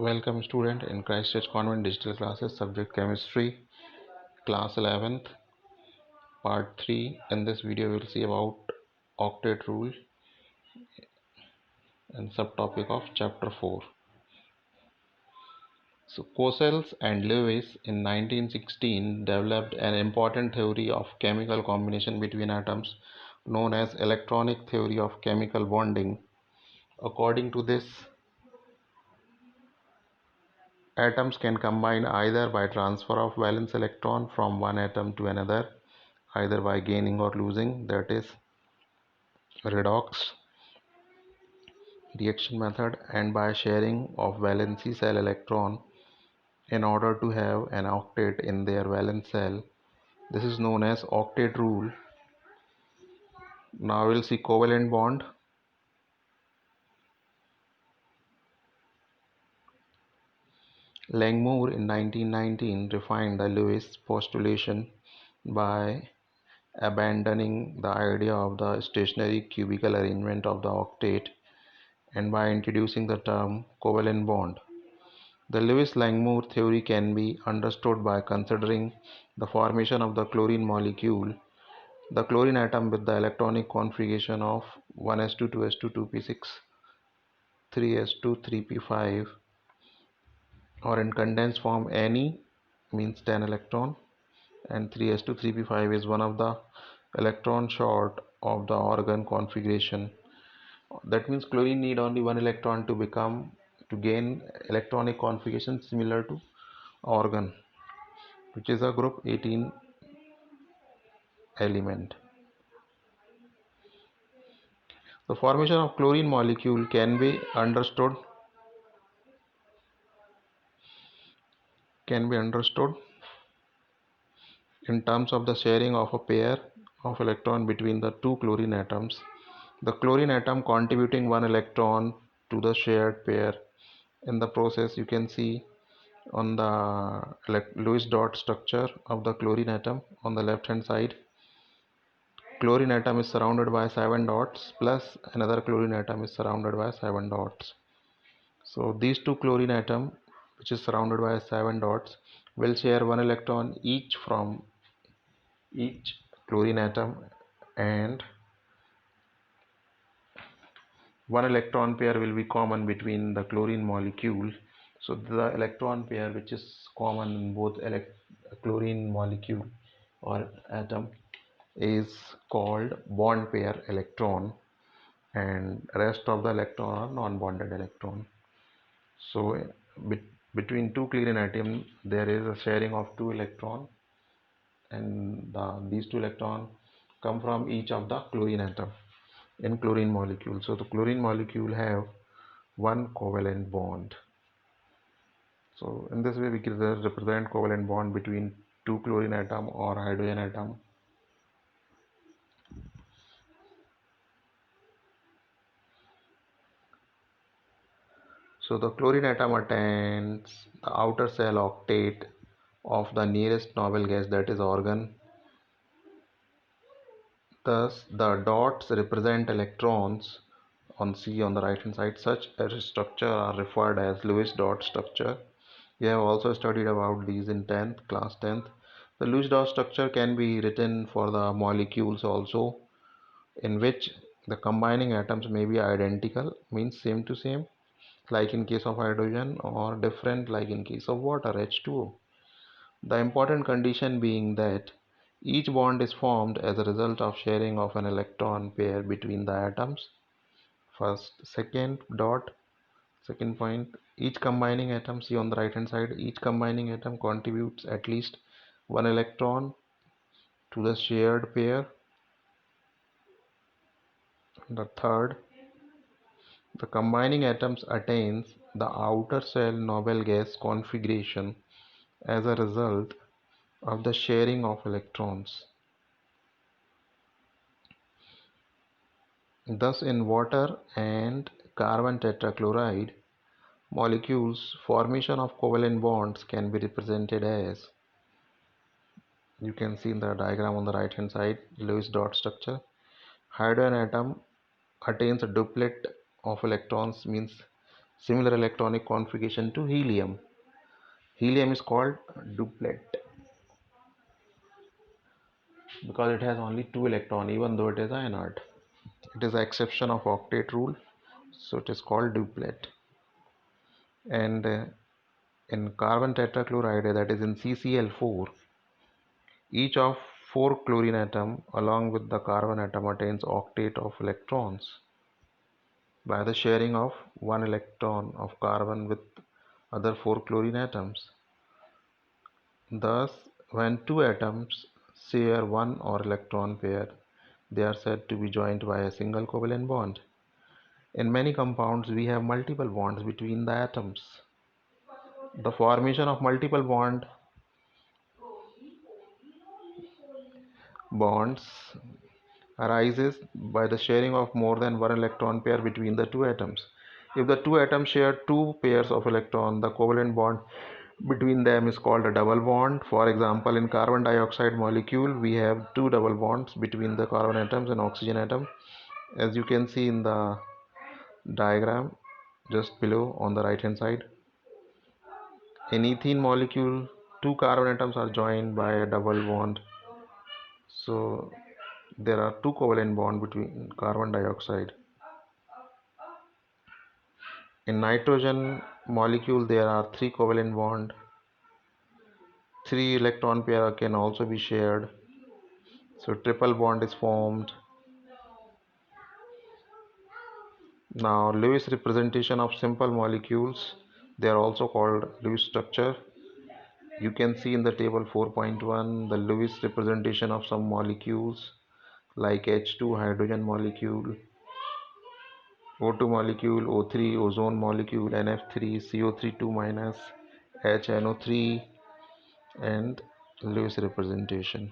Welcome student in Christchurch Convent digital classes, subject chemistry, class 11th, part 3. In this video we will see about octet rule and subtopic of chapter 4. So Cosels and Lewis in 1916 developed an important theory of chemical combination between atoms known as electronic theory of chemical bonding. According to this, atoms can combine either by transfer of valence electron from one atom to another, either by gaining or losing, that is redox reaction method, and by sharing of valency cell electron in order to have an octet in their valence cell. This is known as octet rule. Now we'll see covalent bond. Langmuir in 1919 refined the Lewis postulation by abandoning the idea of the stationary cubical arrangement of the octet and by introducing the term covalent bond. The Lewis-Langmuir theory can be understood by considering the formation of the chlorine molecule. The chlorine atom with the electronic configuration of 1s2 2s2 2p6 3s2 3p5, or in condensed form any means 10 electron, and 3s2 3p5 is one of the electron short of the organ configuration. That means chlorine need only one electron to gain electronic configuration similar to organ, which is a group 18 element. The formation of chlorine molecule can be understood in terms of the sharing of a pair of electron between the two chlorine atoms. The chlorine atom contributing one electron to the shared pair. In the process, you can see on the Lewis dot structure of the chlorine atom on the left hand side, chlorine atom is surrounded by 7 dots plus another chlorine atom is surrounded by 7 dots. So these two chlorine atom, which is surrounded by 7 dots, will share one electron each from each chlorine atom, and one electron pair will be common between the chlorine molecule. So the electron pair which is common in both chlorine molecule or atom is called bond pair electron, and rest of the electron are non-bonded electron. So between two chlorine atoms there is a sharing of two electron, and these two electron come from each of the chlorine atom in chlorine molecule. So the chlorine molecule have one covalent bond. So in this way we can represent covalent bond between two chlorine atom or hydrogen atom. So the chlorine atom attains the outer cell octet of the nearest noble gas, that is organ. Thus the dots represent electrons on C on the right hand side. Such a structure are referred as Lewis dot structure. We have also studied about these in 10th, class 10th. The Lewis dot structure can be written for the molecules also, in which the combining atoms may be identical, means same to same, like in case of hydrogen, or different, like in case of water, H2O. The important condition being that each bond is formed as a result of sharing of an electron pair between the atoms. Second point, each combining atom, see on the right hand side, each combining atom contributes at least one electron to the shared pair. The third, the combining atoms attains the outer cell noble gas configuration as a result of the sharing of electrons. Thus in water and carbon tetrachloride molecules, formation of covalent bonds can be represented as, you can see in the diagram on the right hand side, Lewis dot structure. Hydrogen atom attains a duplet of electrons, means similar electronic configuration to helium. Helium is called duplet because it has only two electrons even though it is inert. It is the exception of octet rule, so it is called duplet. And in carbon tetrachloride, that is in CCl4, each of four chlorine atom along with the carbon atom attains octet of electrons by the sharing of one electron of carbon with other four chlorine atoms. Thus, when two atoms share one or electron pair, they are said to be joined by a single covalent bond. In many compounds, we have multiple bonds between the atoms. The formation of multiple bonds arises by the sharing of more than one electron pair between the two atoms. If the two atoms share two pairs of electrons, the covalent bond between them is called a double bond. For example, in carbon dioxide molecule, we have two double bonds between the carbon atoms and oxygen atom, as you can see in the diagram just below on the right hand side. In ethene molecule, two carbon atoms are joined by a double bond. So there are two covalent bonds between carbon dioxide. In nitrogen molecule, there are three covalent bonds. Three electron pair can also be shared. So triple bond is formed. Now Lewis representation of simple molecules, they are also called Lewis structure. You can see in the table 4.1 the Lewis representation of some molecules like H2 hydrogen molecule, O2 molecule, O3 ozone molecule, NF3 CO3 2 minus, HNO3, and Lewis representation.